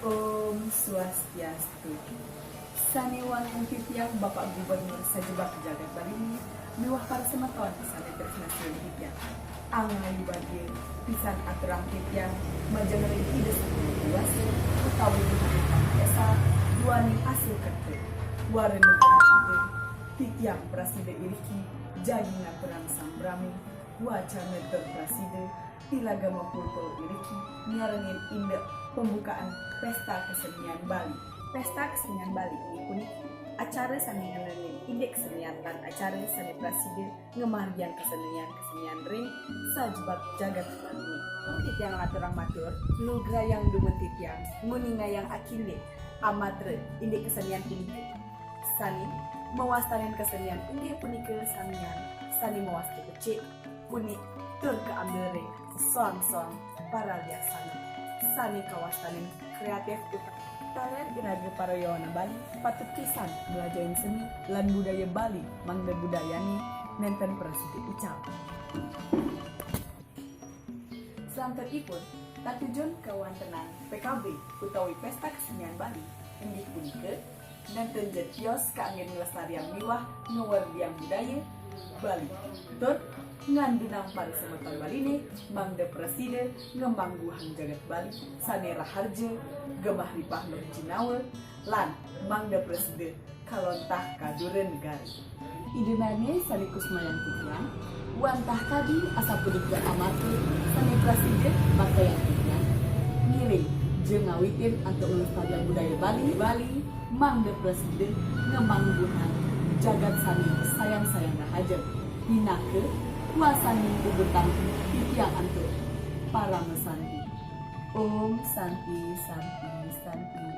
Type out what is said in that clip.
Om Swastiastu. Sanewan Titiang Bapak Gubernur Sajebak Jagat Bali ini mewah para semeton sane tresnasiun Titiang. Angai bagi pisan aturang Titiang majangeun ide saking kuasa utawi dihadirkan esa duaning asil kete. Wareun ide Titiang Praside Iriki jadi ngaturang sambrami wacana berpraside Tilaga Mapulpul Iriki nyarenin indah pembukaan Pesta Kesenian Bali. Pesta Kesenian Bali ini unik acara sani ngenenin indeks kesenian dan acara sani praside ngemargian kesenian ring sajebak jagat Bali. Titiang ngaturang matur nugra yang dumun titiang nguninga yang akinde amatre indeks kesenian unik sani mewastanin kesenian indeks unik sanian sani mewasti kecil unik tur keambil ring song para liaksana sani kawastanin kreatif utama talent iraga parayawana Bali patut pisan belajarin seni lan budaya Bali mangda budayani nenten praside ical. Selanjutipun tatujon kawantenan PKB utawi Pesta Kesenian Bali inggih punika nenten jetios kaanggen ngelestarian miwah nuwardiang budaya Bali. Tur ngandunang para semeton Baline mangda preside ngembangguhan jagat Bali sane raharja gemah ripah nur Cinawe lan mangda preside kalontah kaduren negari idenane salikus mayang titiang wantah kadi asa punika amate sane preside bakayang titiang ngiring jeung ngawitin antuk lestarian budaya Bali mangda preside ngembangguhan jagat sane sayang-sayang rahaja dinake kuasani ubutang titiang antuk para mesanti. Om Santi Santi Santi.